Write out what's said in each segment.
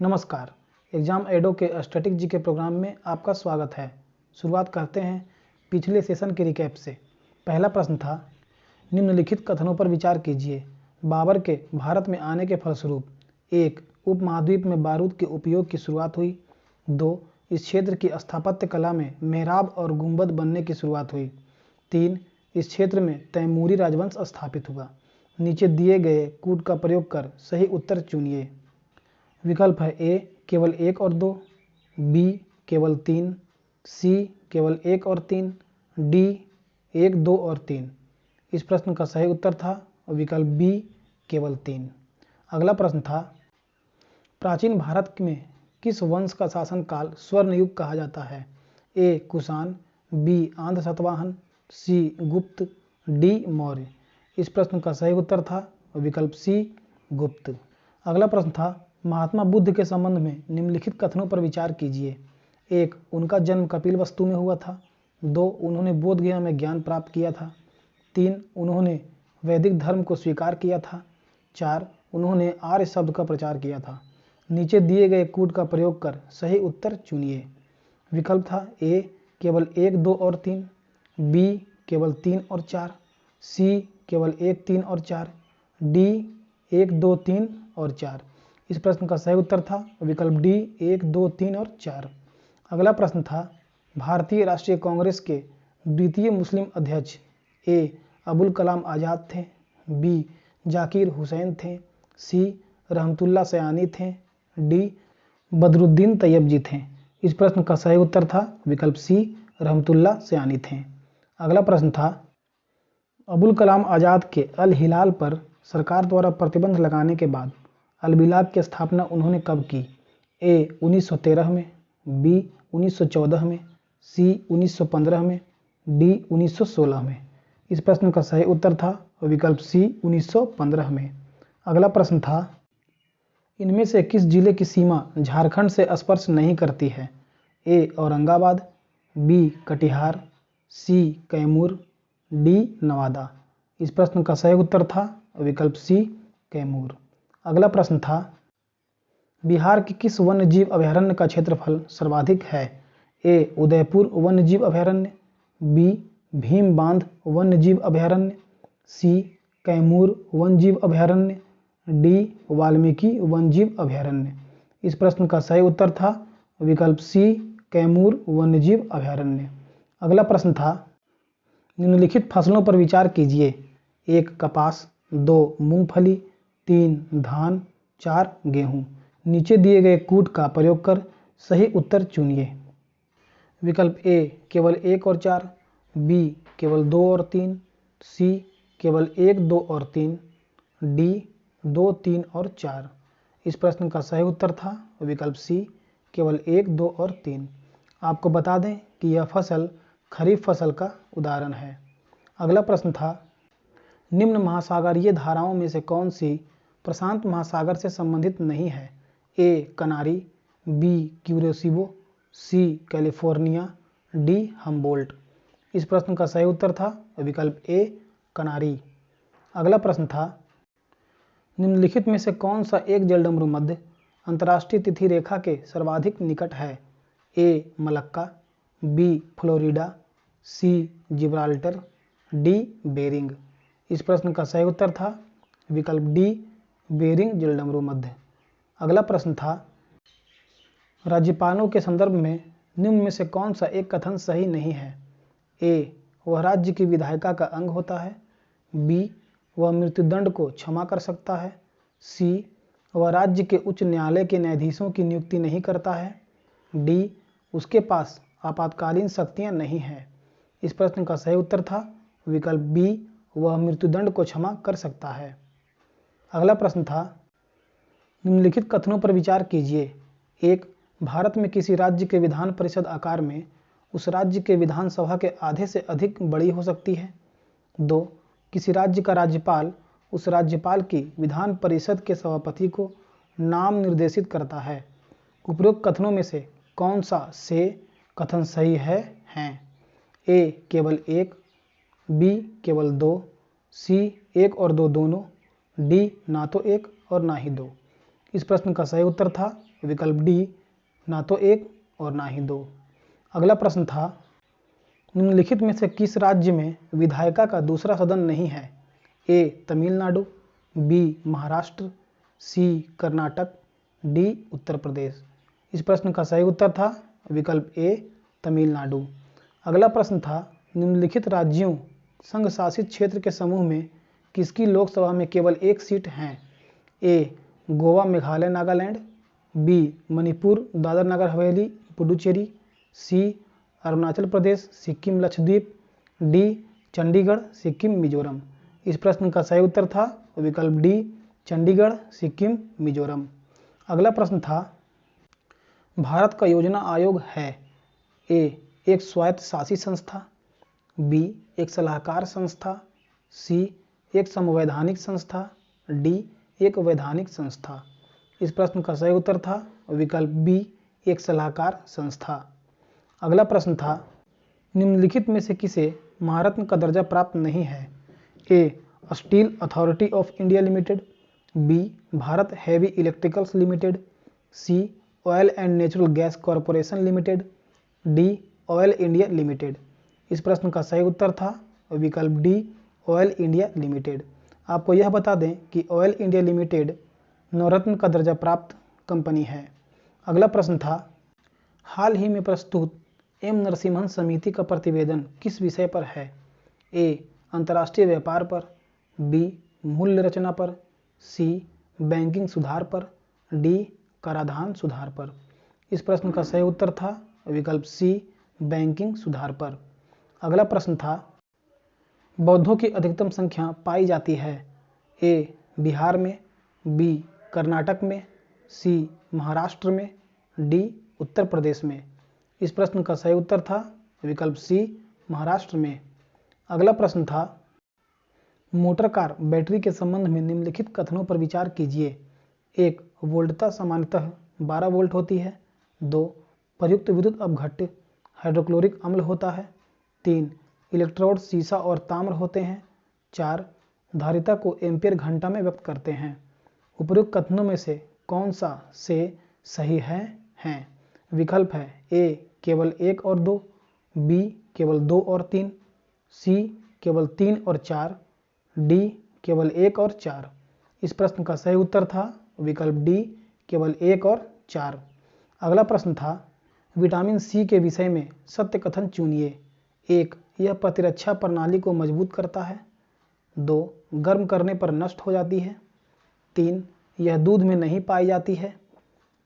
नमस्कार। एग्जाम एडो के static G के प्रोग्राम में आपका स्वागत है। शुरुआत करते हैं पिछले सेशन के रिकैप से। पहला प्रश्न था, निम्नलिखित कथनों पर विचार कीजिए। बाबर के भारत में आने के फलस्वरूप 1. उपमहाद्वीप में बारूद के उपयोग की शुरुआत हुई। 2. इस क्षेत्र की स्थापत्य कला में मेहराब और गुंबद बनने की शुरुआत हुई। 3. इस क्षेत्र में तैमूरी राजवंश स्थापित हुआ। नीचे दिए गए कूट का प्रयोग कर सही उत्तर चुनिए। विकल्प है ए केवल 1 और 2, बी केवल 3, सी केवल 1 और 3, डी 1, 2 और 3। इस प्रश्न का सही उत्तर था विकल्प बी केवल 3। अगला प्रश्न था, प्राचीन भारत में किस वंश का शासनकाल स्वर्ण युग कहा जाता है? ए कुषाण, बी आंध्र सातवाहन, सी गुप्त, डी मौर्य। इस प्रश्न का सही उत्तर था विकल्प सी गुप्त। अगला प्रश्न था, महात्मा बुद्ध के संबंध में निम्नलिखित कथनों पर विचार कीजिए। 1. उनका जन्म कपिलवस्तु में हुआ था। 2. उन्होंने बोध गया में ज्ञान प्राप्त किया था। 3. उन्होंने वैदिक धर्म को स्वीकार किया था। 4. उन्होंने आर्य शब्द का प्रचार किया था। नीचे दिए गए कूट का प्रयोग कर सही उत्तर चुनिए। विकल्प था ए केवल 1, 2 और 3, बी केवल 3 और 4, सी केवल 1, 3 और 4, डी 1, 2, 3 और 4। इस प्रश्न का सही उत्तर था विकल्प डी 1, 2, 3 और 4। अगला प्रश्न था, भारतीय राष्ट्रीय कांग्रेस के द्वितीय मुस्लिम अध्यक्ष ए अबुल कलाम आज़ाद थे, बी जाकिर हुसैन थे, सी रहमतुल्लाह सयानी थे, डी बदरुद्दीन तैयब जी थे। इस प्रश्न का सही उत्तर था विकल्प सी रहमतुल्लाह सयानी थे। अगला प्रश्न था, अबुल कलाम आज़ाद के अल हिलाल पर सरकार द्वारा प्रतिबंध लगाने के बाद अलबिलाग की स्थापना उन्होंने कब की? ए 1913 में, बी 1914 में, सी 1915 में, डी 1916 में। इस प्रश्न का सही उत्तर था विकल्प सी 1915 में। अगला प्रश्न था, इनमें से किस जिले की सीमा झारखंड से स्पर्श नहीं करती है? ए औरंगाबाद, बी कटिहार, सी कैमूर, डी नवादा। इस प्रश्न का सही उत्तर था विकल्प सी कैमूर। अगला प्रश्न था, बिहार के किस वन्यजीव अभयारण्य का क्षेत्रफल सर्वाधिक है? ए उदयपुर वन्यजीव अभयारण्य, बी भीम बांध वन्यजीव अभयारण्य, सी कैमूर वन्यजीव अभयारण्य, डी वाल्मीकि वन्यजीव अभयारण्य। इस प्रश्न का सही उत्तर था विकल्प सी कैमूर वन्यजीव अभयारण्य। अगला प्रश्न था, निम्नलिखित फसलों पर विचार कीजिए। 1 कपास, 2 मूंगफली, 3 धान, 4 गेहूं। नीचे दिए गए कूट का प्रयोग कर सही उत्तर चुनिए। विकल्प ए केवल 1 और 4, बी केवल 2 और 3, सी केवल 1, 2 और 3, डी 2, 3 और 4। इस प्रश्न का सही उत्तर था विकल्प सी केवल 1, 2 और 3। आपको बता दें कि यह फसल खरीफ फसल का उदाहरण है। अगला प्रश्न था, निम्न महासागरीय धाराओं में से कौन सी प्रशांत महासागर से संबंधित नहीं है? ए कनारी, बी क्यूरेसिबो, सी कैलिफोर्निया, डी हम्बोल्ट। इस प्रश्न का सही उत्तर था विकल्प ए कनारी। अगला प्रश्न था, निम्नलिखित में से कौन सा एक जलडमरू मध्य अंतर्राष्ट्रीय तिथि रेखा के सर्वाधिक निकट है? ए मलक्का, बी फ्लोरिडा, सी जिब्राल्टर, डी बेरिंग। इस प्रश्न का सही उत्तर था विकल्प डी बेरिंग जलडमरू मध्य। अगला प्रश्न था, राज्यपालों के संदर्भ में निम्न में से कौन सा एक कथन सही नहीं है? ए वह राज्य की विधायिका का अंग होता है, बी वह मृत्युदंड को क्षमा कर सकता है, सी वह राज्य के उच्च न्यायालय के न्यायाधीशों की नियुक्ति नहीं करता है, डी उसके पास आपातकालीन शक्तियां नहीं हैं। इस प्रश्न का सही उत्तर था विकल्प बी वह मृत्युदंड को क्षमा कर सकता है। अगला प्रश्न था, निम्नलिखित कथनों पर विचार कीजिए। 1. भारत में किसी राज्य के विधान परिषद आकार में उस राज्य के विधानसभा के आधे से अधिक बड़ी हो सकती है। 2. किसी राज्य का राज्यपाल उस राज्यपाल की विधान परिषद के सभापति को नाम निर्देशित करता है। उपरोक्त कथनों में से कौन सा से कथन सही है? ए केवल 1, बी केवल 2, सी 1 और 2 दोनों, डी ना तो 1 और ना ही 2। इस प्रश्न का सही उत्तर था विकल्प डी ना तो एक और ना ही दो। अगला प्रश्न था, निम्नलिखित में से किस राज्य में विधायिका का दूसरा सदन नहीं है? ए तमिलनाडु, बी महाराष्ट्र, सी कर्नाटक, डी उत्तर प्रदेश। इस प्रश्न का सही उत्तर था विकल्प ए तमिलनाडु। अगला प्रश्न था, निम्नलिखित राज्यों संघ शासित क्षेत्र के समूह में किसकी लोकसभा में केवल एक सीट है? ए गोवा मेघालय नागालैंड, बी मणिपुर दादर नगर हवेली पुडुचेरी, सी अरुणाचल प्रदेश सिक्किम लक्षद्वीप, डी चंडीगढ़ सिक्किम मिजोरम। इस प्रश्न का सही उत्तर था विकल्प डी चंडीगढ़ सिक्किम मिजोरम। अगला प्रश्न था, भारत का योजना आयोग है? ए एक स्वायत्त शासित संस्था, बी एक सलाहकार संस्था, सी एक संवैधानिक संस्था, डी एक वैधानिक संस्था। इस प्रश्न का सही उत्तर था विकल्प बी एक सलाहकार संस्था। अगला प्रश्न था, निम्नलिखित में से किसे महारत्न का दर्जा प्राप्त नहीं है? A steel authority of India limited, B Bharat heavy electricals limited, C oil and natural gas corporation limited, D oil India limited. इस प्रश्न का सही उत्तर था विकल्प डी ऑयल इंडिया लिमिटेड। आपको यह बता दें कि ऑयल इंडिया लिमिटेड नवरत्न का दर्जा प्राप्त कंपनी है। अगला प्रश्न था, हाल ही में प्रस्तुत एम नरसिम्हन समिति का प्रतिवेदन किस विषय पर है? ए अंतर्राष्ट्रीय व्यापार पर, बी मूल्य रचना पर, सी बैंकिंग सुधार पर, डी कराधान सुधार पर। इस प्रश्न का सही उत्तर था विकल्प सी बैंकिंग सुधार पर। अगला प्रश्न था, बौद्धों की अधिकतम संख्या पाई जाती है? ए बिहार में, बी कर्नाटक में, सी महाराष्ट्र में, डी उत्तर प्रदेश में। इस प्रश्न का सही उत्तर था विकल्प सी महाराष्ट्र में। अगला प्रश्न था, मोटर कार बैटरी के संबंध में निम्नलिखित कथनों पर विचार कीजिए। एक वोल्टता सामान्यतः 12 वोल्ट होती है। 2 प्रयुक्त विद्युत अपघट्य हाइड्रोक्लोरिक अम्ल होता है। 3 इलेक्ट्रोड सीसा और ताम्र होते हैं। 4 धारिता को एम्पीयर घंटा में व्यक्त करते हैं। उपयुक्त कथनों में से कौन सा से सही है? विकल्प है ए केवल 1 और 2, बी केवल 2 और 3, सी केवल 3 और 4, डी केवल 1 और 4। इस प्रश्न का सही उत्तर था विकल्प डी केवल 1 और 4। अगला प्रश्न था, विटामिन सी के विषय में सत्य कथन चुनिए। 1 यह प्रतिरक्षा प्रणाली को मजबूत करता है। 2 गर्म करने पर नष्ट हो जाती है। 3 यह दूध में नहीं पाई जाती है।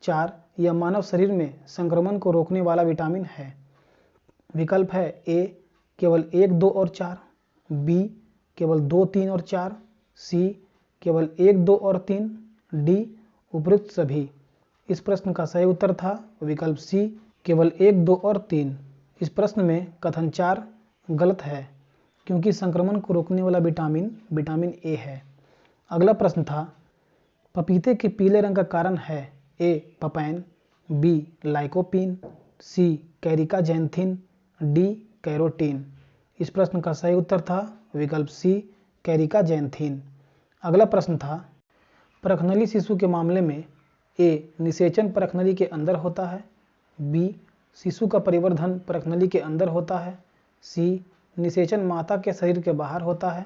4 यह मानव शरीर में संक्रमण को रोकने वाला विटामिन है। विकल्प है ए केवल 1, 2 और 4, बी केवल 2, 3 और 4, सी केवल 1, 2 और 3, डी उपयुक्त सभी। इस प्रश्न का सही उत्तर था विकल्प सी केवल 1, 2 और 3। इस प्रश्न में कथन 4 गलत है क्योंकि संक्रमण को रोकने वाला विटामिन ए है। अगला प्रश्न था, पपीते के पीले रंग का कारण है? ए पपैन, बी लाइकोपीन, सी कैरिका जैंथिन, डी कैरोटीन। इस प्रश्न का सही उत्तर था विकल्प सी कैरिका जैंथिन। अगला प्रश्न था, परखनली शिशु के मामले में ए निषेचन परखनली के अंदर होता है, बी शिशु का परिवर्धन परखनली के अंदर होता है, सी निषेचन माता के शरीर के बाहर होता है,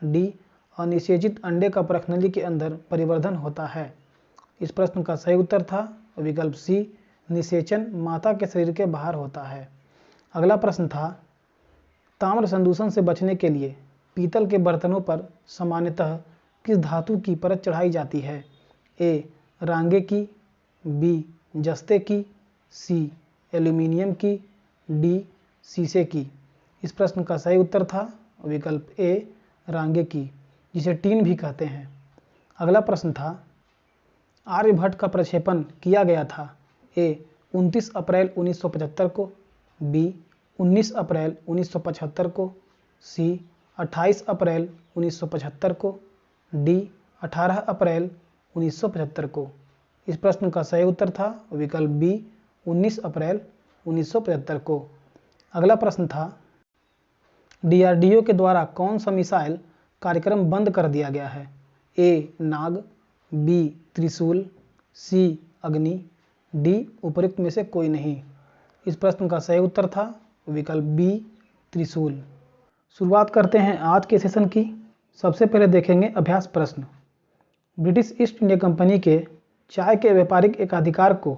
डी अनिषेचित अंडे का परखनली के अंदर परिवर्धन होता है। इस प्रश्न का सही उत्तर था विकल्प सी निषेचन माता के शरीर के बाहर होता है। अगला प्रश्न था, ताम्र संदूषण से बचने के लिए पीतल के बर्तनों पर सामान्यतः किस धातु की परत चढ़ाई जाती है? ए रांगे की, बी जस्ते की, सी एल्यूमिनियम की, डी शीशे की। इस प्रश्न का सही उत्तर था विकल्प ए रांगे की, जिसे टीन भी कहते हैं। अगला प्रश्न था, आर्यभट्ट का प्रक्षेपण किया गया था? ए 29 अप्रैल 1975 को, बी 19 अप्रैल 1975 को, सी 28 अप्रैल 1975 को, डी 18 अप्रैल 1975 को। इस प्रश्न का सही उत्तर था विकल्प बी 19 अप्रैल 1975 को। अगला प्रश्न था, डीआरडीओ के द्वारा कौन सा मिसाइल कार्यक्रम बंद कर दिया गया है? ए नाग, बी त्रिशूल, सी अग्नि, डी उपरोक्त में से कोई नहीं। इस प्रश्न का सही उत्तर था विकल्प बी त्रिशूल। शुरुआत करते हैं आज के सेशन की। सबसे पहले देखेंगे अभ्यास प्रश्न। ब्रिटिश ईस्ट इंडिया कंपनी के चाय के व्यापारिक एकाधिकार को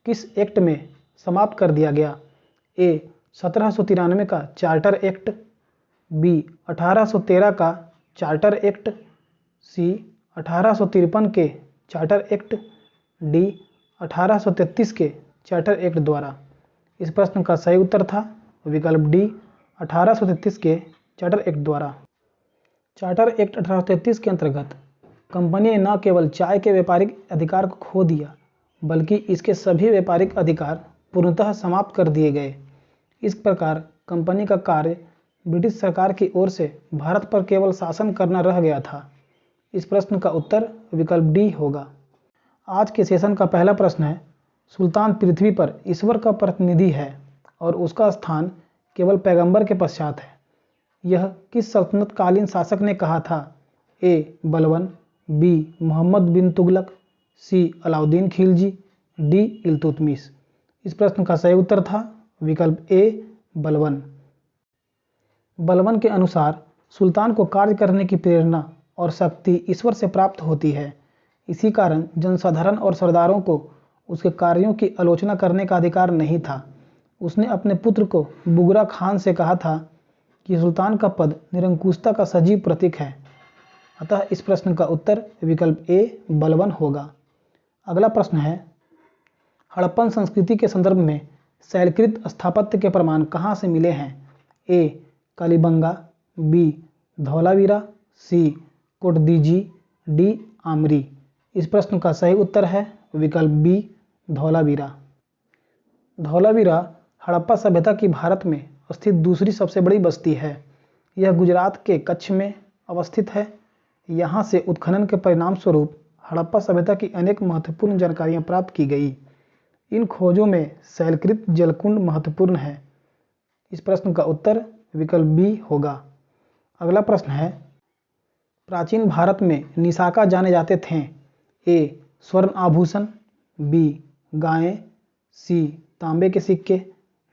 किस एक्ट में समाप्त कर दिया गया? ए 1793 का चार्टर एक्ट, बी 1813 का चार्टर एक्ट, सी 1853 के चार्टर एक्ट, डी 1833 के चार्टर एक्ट द्वारा। इस प्रश्न का सही उत्तर था विकल्प डी 1833 के चार्टर एक्ट द्वारा। चार्टर एक्ट 1833 के अंतर्गत कंपनी ने न केवल चाय के व्यापारिक अधिकार को खो दिया बल्कि इसके सभी व्यापारिक अधिकार पूर्णतः समाप्त कर दिए गए। इस प्रकार कंपनी का कार्य ब्रिटिश सरकार की ओर से भारत पर केवल शासन करना रह गया था। इस प्रश्न का उत्तर विकल्प डी होगा। आज के सेशन का पहला प्रश्न है, सुल्तान पृथ्वी पर ईश्वर का प्रतिनिधि है और उसका स्थान केवल पैगंबर के पश्चात है। यह किस सल्तनत कालीन शासक ने कहा था? ए बलबन, बी मोहम्मद बिन तुगलक, सी अलाउद्दीन खिलजी, डी इल्तुतमिश। इस प्रश्न का सही उत्तर था विकल्प ए बलबन। बलबन के अनुसार सुल्तान को कार्य करने की प्रेरणा और शक्ति ईश्वर से प्राप्त होती है। इसी कारण जनसाधारण और सरदारों को उसके कार्यों की आलोचना करने का अधिकार नहीं था। उसने अपने पुत्र को बुगरा खान से कहा था कि सुल्तान का पद निरंकुशता का सजीव प्रतीक है। अतः इस प्रश्न का उत्तर विकल्प ए बलबन होगा। अगला प्रश्न है, हड़प्पन संस्कृति के संदर्भ में शैलकृत स्थापत्य के प्रमाण कहाँ से मिले हैं? ए कालीबंगा, बी धौलावीरा, सी कोटदीजी, डी आमरी। इस प्रश्न का सही उत्तर है विकल्प बी धौलावीरा। धौलावीरा हड़प्पा सभ्यता की भारत में स्थित दूसरी सबसे बड़ी बस्ती है। यह गुजरात के कच्छ में अवस्थित है। यहाँ से उत्खनन के परिणाम स्वरूप हड़प्पा सभ्यता की अनेक महत्वपूर्ण जानकारियाँ प्राप्त की गई। इन खोजों में शैलकृत जलकुंड महत्वपूर्ण है। इस प्रश्न का उत्तर विकल्प बी होगा। अगला प्रश्न है, प्राचीन भारत में निशाका जाने जाते थे। ए स्वर्ण आभूषण, बी गायें, सी तांबे के सिक्के,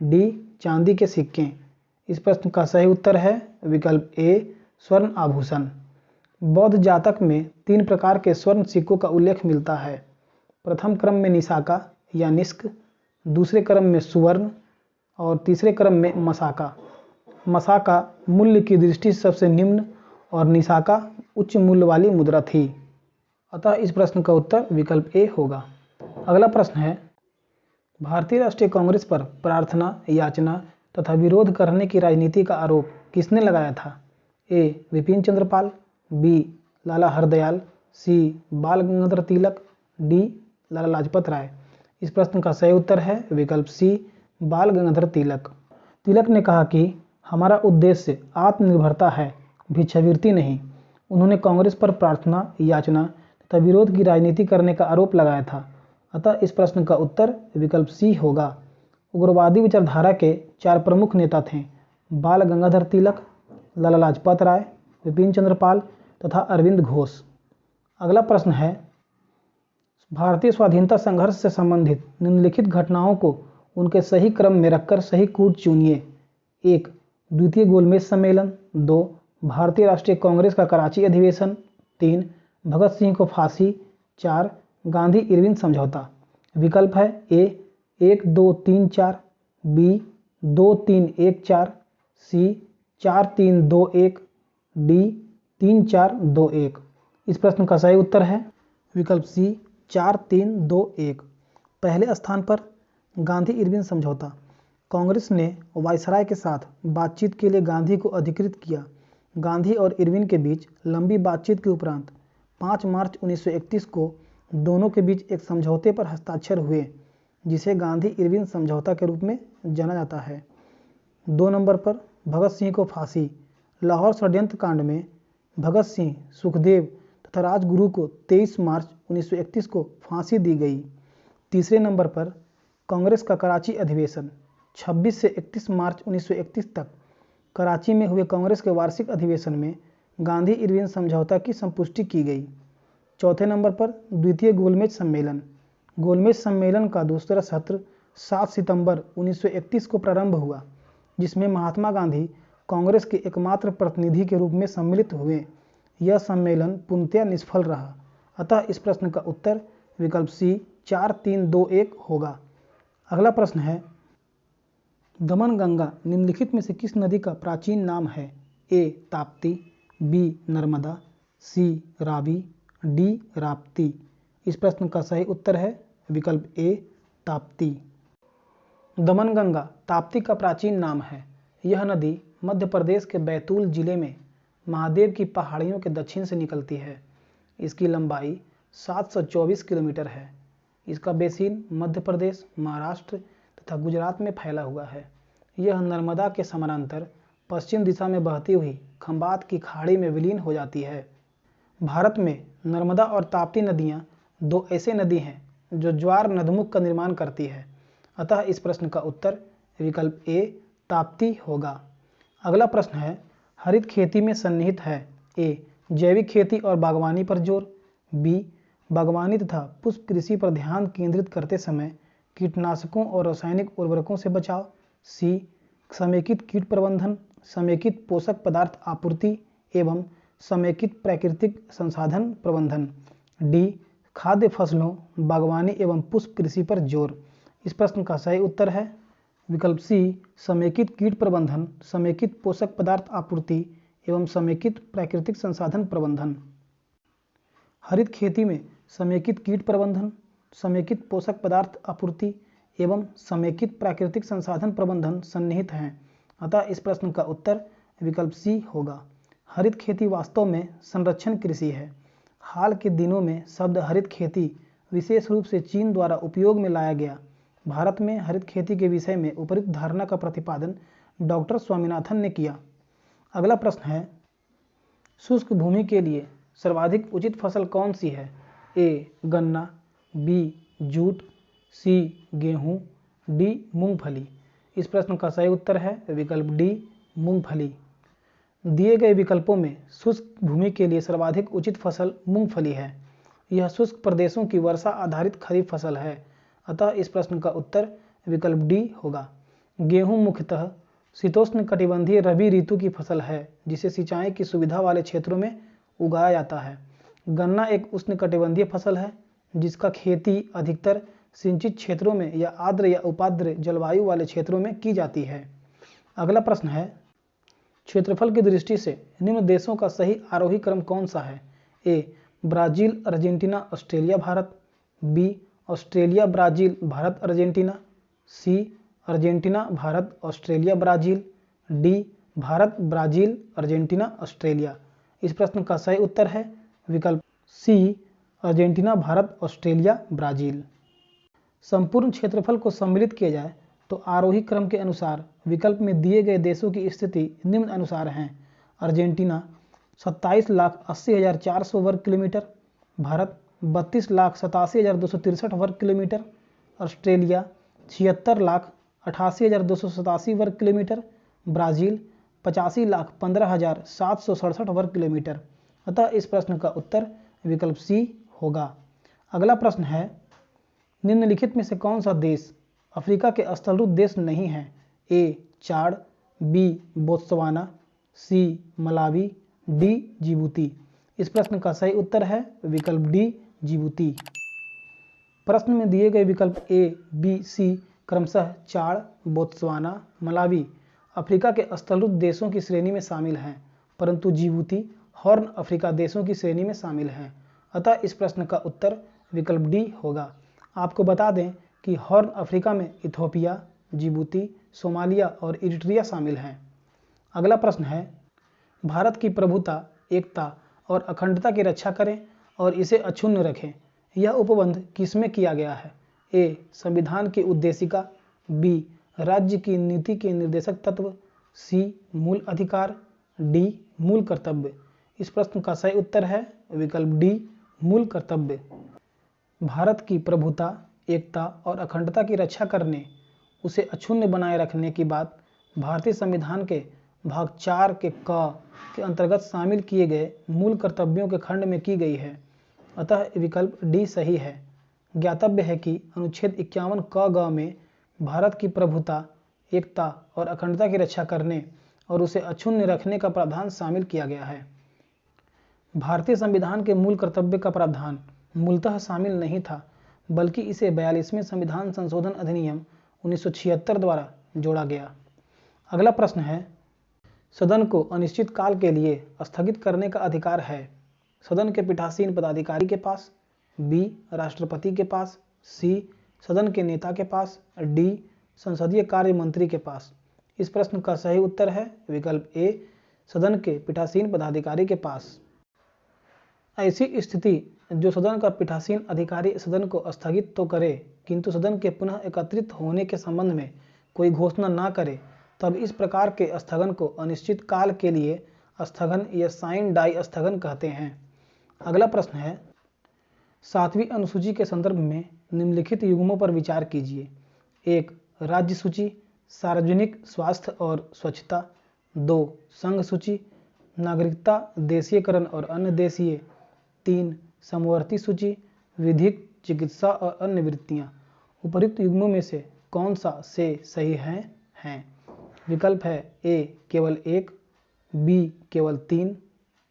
डी चांदी के सिक्के। इस प्रश्न का सही उत्तर है विकल्प ए स्वर्ण आभूषण। बौद्ध जातक में 3 प्रकार के स्वर्ण सिक्कों का उल्लेख मिलता है। प्रथम क्रम में निशाका या निष्क, दूसरे क्रम में सुवर्ण और तीसरे क्रम में मसाका। मसाका मूल्य की दृष्टि से सबसे निम्न और निशाका उच्च मूल्य वाली मुद्रा थी। अतः इस प्रश्न का उत्तर विकल्प ए होगा। अगला प्रश्न है, भारतीय राष्ट्रीय कांग्रेस पर प्रार्थना, याचना तथा विरोध करने की राजनीति का आरोप किसने लगाया था? ए विपिन चंद्र पाल, बी लाला हरदयाल, सी बाल गंगाधर तिलक, डी लाला लाजपत राय। इस प्रश्न का सही उत्तर है विकल्प सी बाल गंगाधर तिलक। तिलक ने कहा कि हमारा उद्देश्य आत्मनिर्भरता है, भिक्षावृत्ति नहीं। उन्होंने कांग्रेस पर प्रार्थना, याचना तथा विरोध की राजनीति करने का आरोप लगाया था। अतः इस प्रश्न का उत्तर विकल्प सी होगा। उग्रवादी विचारधारा के 4 प्रमुख नेता थे, बाल गंगाधर तिलक, लाला लाजपत राय, विपिन चंद्र पाल तथा अरविंद घोष। अगला प्रश्न है, भारतीय स्वाधीनता संघर्ष से संबंधित निम्नलिखित घटनाओं को उनके सही क्रम में रखकर सही कूट चुनिए। 1 द्वितीय गोलमेज सम्मेलन, 2 भारतीय राष्ट्रीय कांग्रेस का कराची अधिवेशन, 3 भगत सिंह को फांसी, 4 गांधी इरविन समझौता। विकल्प है ए 1 2 3 4, बी 2 3 1 4, सी 4 3 2 1, डी 3 4 2 1। इस प्रश्न का सही उत्तर है विकल्प सी 4 3 2 1। पहले स्थान पर गांधी इरविन समझौता। कांग्रेस ने वायसराय के साथ बातचीत के लिए गांधी को अधिकृत किया। गांधी और इरविन के बीच लंबी बातचीत के उपरांत 5 मार्च 1931 को दोनों के बीच एक समझौते पर हस्ताक्षर हुए, जिसे गांधी इरविन समझौता के रूप में जाना जाता है। 2 नंबर पर भगत सिंह को फांसी। लाहौर षड्यंत्र कांड में भगत सिंह, सुखदेव तथा राजगुरु को 23 मार्च 1931 को फांसी दी गई। तीसरे नंबर पर कांग्रेस का कराची अधिवेशन। 26 से 31 मार्च 1931 तक कराची में हुए कांग्रेस के वार्षिक अधिवेशन में गांधी इरविन समझौता की संपुष्टि की गई। चौथे नंबर पर द्वितीय गोलमेज सम्मेलन। गोलमेज सम्मेलन का दूसरा सत्र 7 सितंबर 1931 को प्रारंभ हुआ, जिसमें महात्मा गांधी कांग्रेस के एकमात्र प्रतिनिधि के रूप में सम्मिलित हुए। यह सम्मेलन पूर्णतया निष्फल रहा, अतः इस प्रश्न का उत्तर विकल्प सी 4, 3, 2, 1 होगा। अगला प्रश्न है, दमनगंगा निम्नलिखित में से किस नदी का प्राचीन नाम है? ए ताप्ती, बी नर्मदा, सी रावी, डी राप्ती। इस प्रश्न का सही उत्तर है विकल्प ए ताप्ती। दमनगंगा ताप्ती का प्राचीन नाम है। यह नदी मध्य प्रदेश के बैतूल जिले में महादेव की पहाड़ियों के दक्षिण से निकलती है। इसकी लंबाई 724 किलोमीटर है। इसका बेसिन मध्य प्रदेश, महाराष्ट्र तथा गुजरात में फैला हुआ है। यह नर्मदा के समानांतर पश्चिम दिशा में बहती हुई खंबात की खाड़ी में विलीन हो जाती है। भारत में नर्मदा और ताप्ती नदियाँ दो ऐसे नदी हैं जो ज्वार नदमुख का निर्माण करती है, अतः इस प्रश्न का उत्तर विकल्प ए ताप्ती होगा। अगला प्रश्न है, हरित खेती में सन्निहित है? ए जैविक खेती और बागवानी पर जोर, बी बागवानी तथा पुष्प कृषि पर ध्यान केंद्रित करते समय कीटनाशकों और रासायनिक उर्वरकों से बचाव, सी समेकित कीट प्रबंधन, समेकित पोषक पदार्थ आपूर्ति एवं समेकित प्राकृतिक संसाधन प्रबंधन, डी खाद्य फसलों, बागवानी एवं पुष्प कृषि पर जोर। इस प्रश्न का सही उत्तर है विकल्प सी समेकित कीट प्रबंधन, समेकित पोषक पदार्थ आपूर्ति एवं समेकित प्राकृतिक संसाधन प्रबंधन। हरित खेती में समेकित कीट प्रबंधन, समेकित पोषक पदार्थ आपूर्ति एवं समेकित प्राकृतिक संसाधन प्रबंधन सन्निहित हैं, अतः इस प्रश्न का उत्तर विकल्प सी होगा। हरित खेती वास्तव में संरक्षण कृषि है। हाल के दिनों में शब्द हरित खेती विशेष रूप से चीन द्वारा उपयोग में लाया गया। भारत में हरित खेती के विषय में उपरोक्त धारणा का प्रतिपादन डॉक्टर स्वामीनाथन ने किया। अगला प्रश्न है, शुष्क भूमि के लिए सर्वाधिक उचित फसल कौन सी है? ए गन्ना, बी जूट, सी गेहूं, डी मूंगफली। इस प्रश्न का सही उत्तर है विकल्प डी मूंगफली। दिए गए विकल्पों में शुष्क भूमि के लिए सर्वाधिक उचित फसल मूंगफली है। यह शुष्क प्रदेशों की वर्षा आधारित खरीफ फसल है, अतः इस प्रश्न का उत्तर विकल्प डी होगा। गेहूं मुख्यतः शीतोष्ण कटिबंधीय रबी ऋतु की फसल है, जिसे सिंचाई की सुविधा वाले क्षेत्रों में उगाया जाता है। गन्ना एक उष्णकटिबंधीय फसल है, जिसका खेती अधिकतर सिंचित क्षेत्रों में या आर्द्र या उपाद्र जलवायु वाले क्षेत्रों में की जाती है। अगला प्रश्न है, क्षेत्रफल की दृष्टि से निम्न देशों का सही आरोही क्रम कौन सा है? A Brazil, Argentina, Australia, Bharat, B Australia, Brazil, Bharat, Argentina, C Argentina, Bharat, Australia, Brazil, D Bharat, Brazil, Argentina, Australia. इस प्रश्न का सही उत्तर है विकल्प C Argentina, Bharat, Australia, Brazil. संपूर्ण क्षेत्रफल को सम्मिलित किया जाए तो आरोही क्रम के अनुसार विकल्प में दिए गए देशों की स्थिति निम्न अनुसार हैं। अर्जेंटीना 27,80,400 वर्ग किलोमीटर, भारत 32,87,263 वर्ग किलोमीटर, ऑस्ट्रेलिया 76,88,287 वर्ग किलोमीटर, ब्राज़ील 85,15,767 वर्ग किलोमीटर। अतः इस प्रश्न का उत्तर विकल्प सी होगा। अगला प्रश्न है, निम्नलिखित में से कौन सा देश अफ्रीका के स्थलरूप देश नहीं है? ए चाड, बी बोत्सवाना, सी मलावी, डी जिबूती। इस प्रश्न का सही उत्तर है विकल्प डी जिबूती। प्रश्न में दिए गए विकल्प ए, बी, सी क्रमशः चाड, बोत्सवाना, मलावी अफ्रीका के स्थलरूप देशों की श्रेणी में शामिल हैं, परंतु जिबूती हॉर्न अफ्रीका देशों की श्रेणी में शामिल हैं। अतः इस प्रश्न का उत्तर विकल्प डी होगा। आपको बता दें कि हॉर्न अफ्रीका में इथोपिया, जिबूती, सोमालिया और इरिट्रिया शामिल हैं। अगला प्रश्न है, भारत की प्रभुता, एकता और अखंडता की रक्षा करें और इसे अक्षुण्ण रखें। यह उपबंध किसमें किया गया है? ए संविधान की उद्देशिका, बी राज्य की नीति के निर्देशक तत्व, सी मूल अधिकार, डी मूल कर्तव्य। इस प्रश्न का सही उत्तर है विकल्प डी मूल कर्तव्य। भारत की प्रभुता, एकता और अखंडता की रक्षा करने, उसे अक्षुण्ण बनाए रखने की बात भारतीय संविधान के भाग 4 के क के अंतर्गत शामिल किए गए मूल कर्तव्यों के खंड में की गई है। अतः विकल्प डी सही है। ज्ञातव्य है कि अनुच्छेद 51 क ग में भारत की प्रभुता, एकता और अखंडता की रक्षा करने और उसे अक्षुण्ण रखने का प्रावधान शामिल किया गया है। भारतीय संविधान के मूल कर्तव्य का प्रावधान मूलतः शामिल नहीं था, बल्कि इसे 42वें संविधान संशोधन अधिनियम 1976 द्वारा जोड़ा गया। अगला प्रश्न है, सदन को अनिश्चित काल के लिए स्थगित करने का अधिकार है सदन के पीठासीन पदाधिकारी के पास, बी राष्ट्रपति के पास, सी सदन के नेता के पास, डी संसदीय कार्य मंत्री के पास। इस प्रश्न का सही उत्तर है विकल्प ए, सदन के पीठासीन पदाधिकारी के पास। ऐसी स्थिति जो सदन का पीठासीन अधिकारी सदन को स्थगित तो करे किंतु सदन के पुनः एकत्रित होने के संबंध में कोई घोषणा ना करे, तब इस प्रकार के स्थगन को अनिश्चित काल के लिए स्थगन या साइन डाई स्थगन कहते हैं। अगला प्रश्न है, 7वीं अनुसूची के संदर्भ में निम्नलिखित युग्मों पर विचार कीजिए। 1 राज्य सूची, सार्वजनिक स्वास्थ्य और स्वच्छता। 2 संघ सूची, नागरिकता, देशीयकरण और अन्य देशीय। 3 समवर्ती सूची, विधिक, चिकित्सा और अन्य वृत्तियां। उपर्युक्त युग्मों में से कौन सा से सही हैं? विकल्प है ए केवल 1, बी केवल 3,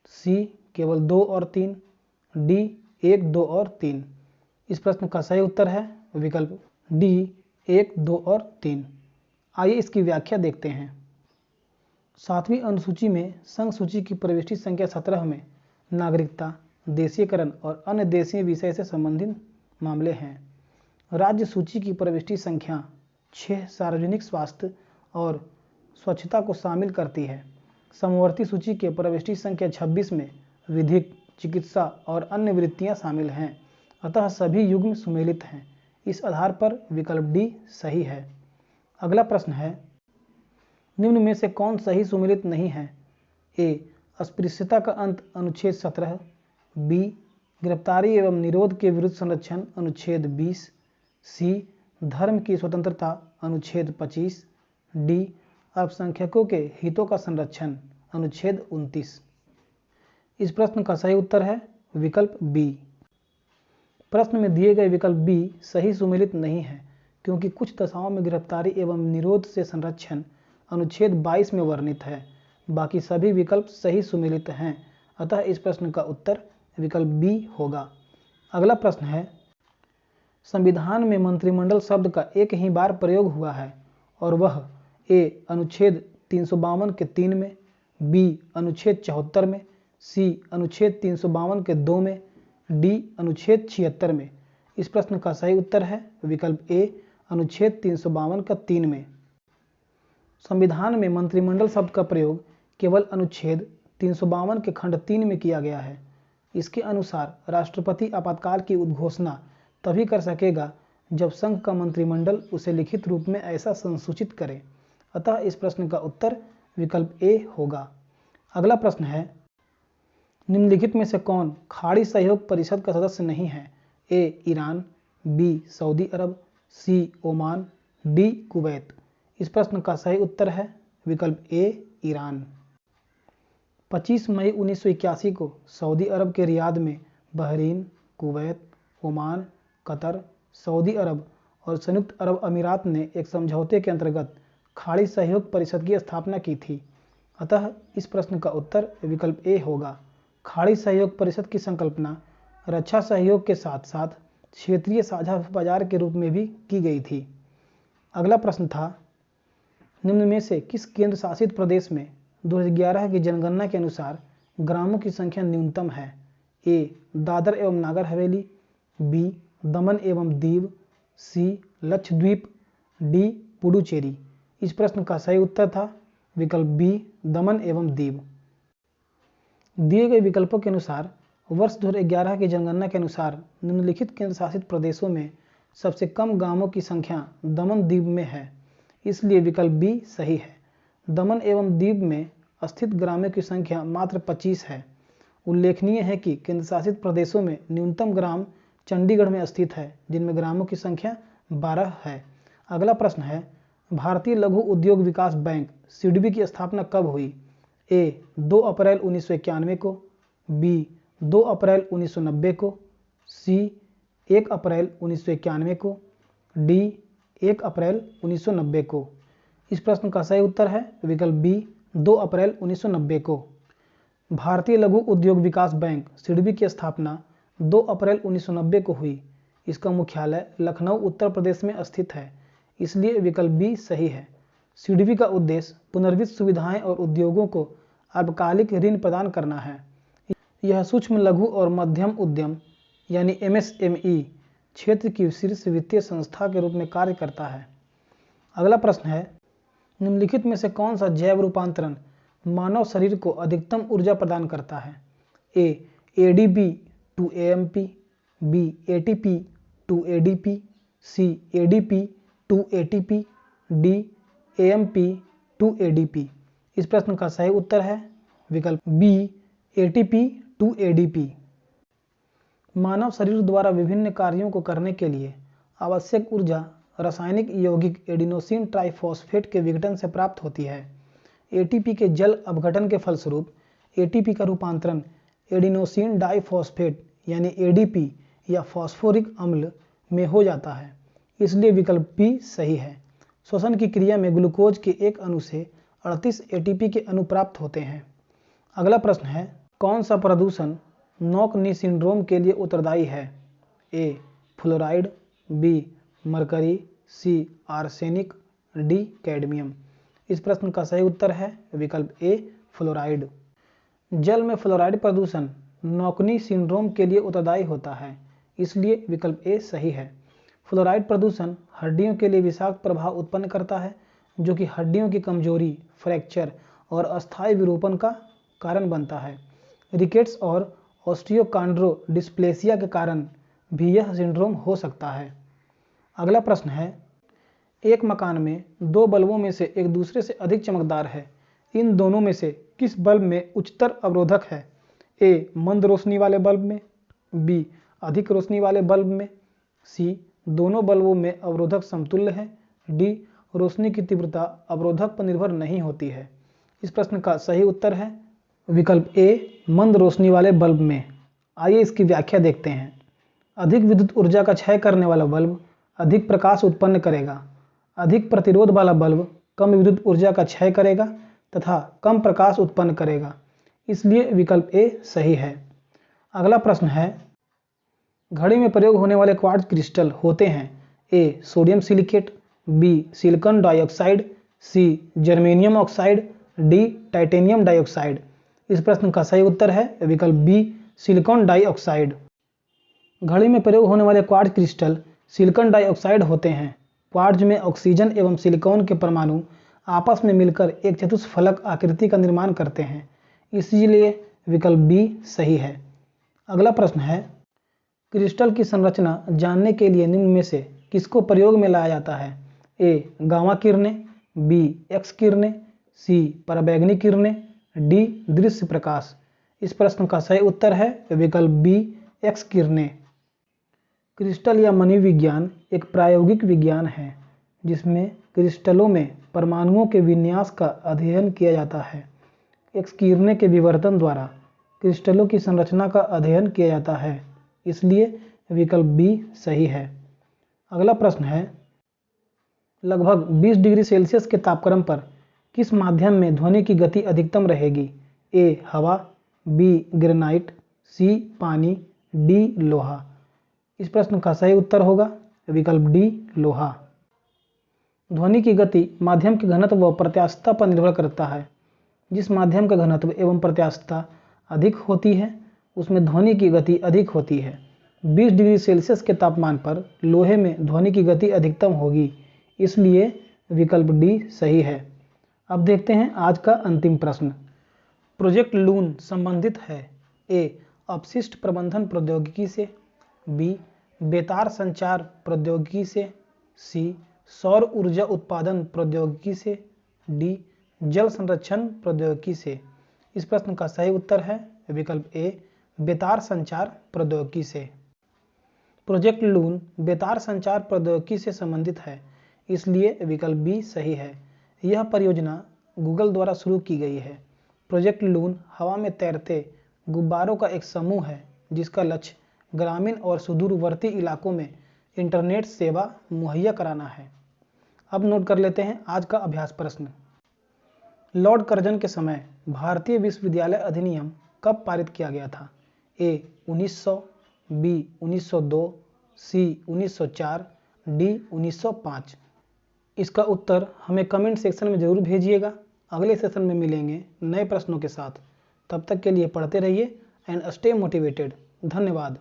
सी केवल 2 और 3, डी 1, 2 और 3। इस प्रश्न का सही उत्तर है विकल्प डी 1, 2 और 3। आइए इसकी व्याख्या देखते हैं। 7वीं अनुसूची में संघ सूची की प्रविष्टि संख्या 17 में नागरिकता, देशीयकरण और अन्य देशीय विषय से संबंधित मामले हैं। राज्य सूची की प्रविष्टि संख्या 6 सार्वजनिक स्वास्थ्य और स्वच्छता को शामिल करती है। समवर्ती सूची के प्रविष्टि संख्या 26 में विधिक, चिकित्सा और अन्य वृत्तियां शामिल हैं, अतः सभी युग्म सुमेलित हैं। इस आधार पर विकल्प डी सही है। अगला प्रश्न है, निम्न में से कौन सही सुमेलित नहीं है? ए अस्पृश्यता का अंत अनुच्छेद 17, बी गिरफ्तारी एवं निरोध के विरुद्ध संरक्षण अनुच्छेद 20, सी धर्म की स्वतंत्रता अनुच्छेद 25, डी अल्पसंख्यकों के हितों का संरक्षण अनुच्छेद 29। इस प्रश्न का सही उत्तर है विकल्प बी। प्रश्न में दिए गए विकल्प बी सही सुमेलित नहीं है, क्योंकि कुछ दशाओं में गिरफ्तारी एवं निरोध से संरक्षण अनुच्छेद 22 में वर्णित है। बाकी सभी विकल्प सही सुमेलित हैं, अतः इस प्रश्न का उत्तर विकल्प बी होगा। अगला प्रश्न है, संविधान में मंत्रिमंडल शब्द का एक ही बार प्रयोग हुआ है और वह ए अनुच्छेद 352 के 3 में, बी अनुच्छेद 74 में, सी अनुच्छेद 352 के 2 में, डी अनुच्छेद 76 में। इस प्रश्न का सही उत्तर है विकल्प ए अनुच्छेद 352 का 3 में। संविधान में मंत्रिमंडल शब्द का प्रयोग केवल अनुच्छेद 352 के खंड 3 में किया गया है। इसके अनुसार राष्ट्रपति आपातकाल की उद्घोषणा तभी कर सकेगा जब संघ का मंत्रिमंडल उसे लिखित रूप में ऐसा संसूचित करे, अतः इस प्रश्न का उत्तर विकल्प ए होगा। अगला प्रश्न है, निम्नलिखित में से कौन खाड़ी सहयोग परिषद का सदस्य नहीं है? ए ईरान, बी सऊदी अरब, सी ओमान, डी कुवैत। इस प्रश्न का सही उत्तर है विकल्प ए ईरान। 25 मई 1981 को सऊदी अरब के रियाद में Bahrain, Kuwait, Oman, Qatar, Saudi Arab और संयुक्त अरब अमीरात ने एक समझौते के अंतर्गत खाड़ी सहयोग परिषद की स्थापना की थी, अतः इस प्रश्न का उत्तर विकल्प ए होगा। खाड़ी सहयोग परिषद की संकल्पना रक्षा सहयोग के साथ साथ क्षेत्रीय साझा बाजार के रूप में भी की गई थी। अगला प्रश्न था, निम्न में से किस केंद्र शासित प्रदेश में 2011 की जनगणना के अनुसार ग्रामों की संख्या न्यूनतम है? ए दादर एवं नागर हवेली, बी दमन एवं दीव, सी लक्षद्वीप, डी पुडुचेरी। इस प्रश्न का सही उत्तर था विकल्प बी दमन एवं दीव। दिए गए विकल्पों के अनुसार वर्ष 2011 की जनगणना के अनुसार निम्नलिखित केंद्र शासित प्रदेशों में सबसे कम गांवों की संख्या दमन दीव में है, इसलिए विकल्प बी सही है। दमन एवं दीव में स्थित ग्रामों की संख्या मात्र 25 है। उल्लेखनीय है कि केंद्र शासित प्रदेशों में न्यूनतम ग्राम चंडीगढ़ में स्थित है, जिनमें ग्रामों की संख्या 12 है। अगला प्रश्न है, भारतीय लघु उद्योग विकास बैंक सिडबी की स्थापना कब हुई? ए 2 अप्रैल 1991 को, बी 2 अप्रैल 1990 को, सी 1 अप्रैल 1991 को, डी 1 अप्रैल 1990 को। इस प्रश्न का सही उत्तर है विकल्प बी 2 अप्रैल 1990 को। भारतीय लघु उद्योग विकास बैंक सिडबी की स्थापना 2 अप्रैल 1990 को हुई। इसका मुख्यालय लखनऊ उत्तर प्रदेश में स्थित है, इसलिए विकल्प बी सही है। सिडबी का उद्देश्य पुनर्वित्त सुविधाएं और उद्योगों को अल्पकालिक ऋण प्रदान करना है। यह सूक्ष्म लघु और मध्यम उद्यम यानी एमएसएमई क्षेत्र की शीर्ष वित्तीय संस्था के रूप में कार्य करता है। अगला प्रश्न है, निम्नलिखित में से कौन सा जैव रूपांतरण मानव शरीर को अधिकतम ऊर्जा प्रदान करता है? A ADP to AMP, B ATP to ADP, C ADP to ATP, D AMP to ADP. इस प्रश्न का सही उत्तर है विकल्प बी एटीपी टू एडीपी। मानव शरीर द्वारा विभिन्न कार्यों को करने के लिए आवश्यक ऊर्जा रासायनिक यौगिक एडिनोसिन ट्राइफॉस्फेट के विघटन से प्राप्त होती है। एटीपी के जल अपघटन के फलस्वरूप एटीपी का रूपांतरण एडिनोसिन डाइफॉस्फेट यानी एडीपी या फॉस्फोरिक अम्ल में हो जाता है, इसलिए विकल्प बी सही है। श्वसन की क्रिया में ग्लूकोज के एक अणु से 38 एटीपी के अणु प्राप्त होते हैं। अगला प्रश्न है, कौन सा प्रदूषण नॉक नी सिंड्रोम के लिए उत्तरदायी है? ए फ्लोराइड, बी मरकरी, सी आर्सेनिक, डी कैडमियम। इस प्रश्न का सही उत्तर है विकल्प ए फ्लोराइड। जल में फ्लोराइड प्रदूषण नॉकनी सिंड्रोम के लिए उत्तरदायी होता है, इसलिए विकल्प ए सही है। फ्लोराइड प्रदूषण हड्डियों के लिए विषाक्त प्रभाव उत्पन्न करता है, जो कि हड्डियों की कमजोरी, फ्रैक्चर और अस्थायी विरूपण का कारण बनता है। रिकेट्स और ऑस्टियोकॉन्ड्रोडिस्प्लेसिया के कारण भी यह सिंड्रोम हो सकता है। अगला प्रश्न है, एक मकान में दो बल्बों में से एक दूसरे से अधिक चमकदार है, इन दोनों में से किस बल्ब में उच्चतर अवरोधक है? ए मंद रोशनी वाले बल्ब में, बी अधिक रोशनी वाले बल्ब में, सी दोनों बल्बों में अवरोधक समतुल्य है, डी रोशनी की तीव्रता अवरोधक पर निर्भर नहीं होती है। इस प्रश्न का सही उत्तर है विकल्प ए मंद रोशनी वाले बल्ब में। आइए इसकी व्याख्या देखते हैं। अधिक विद्युत ऊर्जा का क्षय करने वाला बल्ब अधिक प्रकाश उत्पन्न करेगा। अधिक प्रतिरोध वाला बल्ब कम विद्युत ऊर्जा का क्षय करेगा तथा कम प्रकाश उत्पन्न करेगा, इसलिए विकल्प ए सही है। अगला प्रश्न है, घड़ी में प्रयोग होने वाले क्वार्ट्ज क्रिस्टल होते हैं? A sodium silicate, B silicon dioxide, C germanium oxide, D titanium dioxide. इस प्रश्न का सही उत्तर है विकल्प बी सिलिकॉन डाइऑक्साइड। घड़ी में प्रयोग होने वाले क्वार्ट्ज क्रिस्टल सिलिकॉन डाइऑक्साइड होते हैं। क्वार्ट्ज में ऑक्सीजन एवं सिलिकॉन के परमाणु आपस में मिलकर एक चतुष्फलक आकृति का निर्माण करते हैं, इसलिए विकल्प बी सही है। अगला प्रश्न है, क्रिस्टल की संरचना जानने के लिए निम्न में से किसको प्रयोग में लाया जाता है? ए गामा किरणें, बी एक्स किरणें, सी पराबैंगनी किरणें, डी दृश्य प्रकाश। इस प्रश्न का सही उत्तर है विकल्प बी एक्स किरणें। क्रिस्टल या मणि विज्ञान एक प्रायोगिक विज्ञान है जिसमें क्रिस्टलों में परमाणुओं के विन्यास का अध्ययन किया जाता है। एक्स किरणें के विवर्तन द्वारा क्रिस्टलों की संरचना का अध्ययन किया जाता है, इसलिए विकल्प बी सही है। अगला प्रश्न है, लगभग 20 डिग्री सेल्सियस के तापक्रम पर किस माध्यम में ध्वनि की गति अधिकतम रहेगी? ए हवा, बी ग्रेनाइट, सी पानी, डी लोहा। इस प्रश्न का सही उत्तर होगा विकल्प डी लोहा। ध्वनि की गति माध्यम के घनत्व व प्रत्यास्थता पर निर्भर करता है। जिस माध्यम का घनत्व एवं प्रत्यास्थता अधिक होती है उसमें ध्वनि की गति अधिक होती है। 20 डिग्री सेल्सियस के तापमान पर लोहे में ध्वनि की गति अधिकतम होगी, इसलिए विकल्प डी सही है। अब देखते हैं आज का अंतिम प्रश्न। प्रोजेक्ट लून संबंधित है? ए अपशिष्ट प्रबंधन प्रौद्योगिकी से, बी बेतार संचार प्रौद्योगिकी से, सी सौर ऊर्जा उत्पादन प्रौद्योगिकी से, डी जल संरक्षण प्रौद्योगिकी से। इस प्रश्न का सही उत्तर है विकल्प ए बेतार संचार प्रौद्योगिकी से। प्रोजेक्ट लून बेतार संचार प्रौद्योगिकी से संबंधित है, इसलिए विकल्प बी सही है। यह परियोजना गूगल द्वारा शुरू की गई है। प्रोजेक्ट लून हवा में तैरते गुब्बारों का एक समूह है जिसका लक्ष्य ग्रामीण और सुदूरवर्ती इलाकों में इंटरनेट सेवा मुहैया कराना है। अब नोट कर लेते हैं आज का अभ्यास प्रश्न। लॉर्ड कर्जन के समय भारतीय विश्वविद्यालय अधिनियम कब पारित किया गया था? ए 1900, बी 1902, सी 1904, डी 1905। इसका उत्तर हमें कमेंट सेक्शन में जरूर भेजिएगा। अगले सेशन में मिलेंगे नए प्रश्नों के साथ। तब तक के लिए पढ़ते रहिए एंड स्टे मोटिवेटेड। धन्यवाद।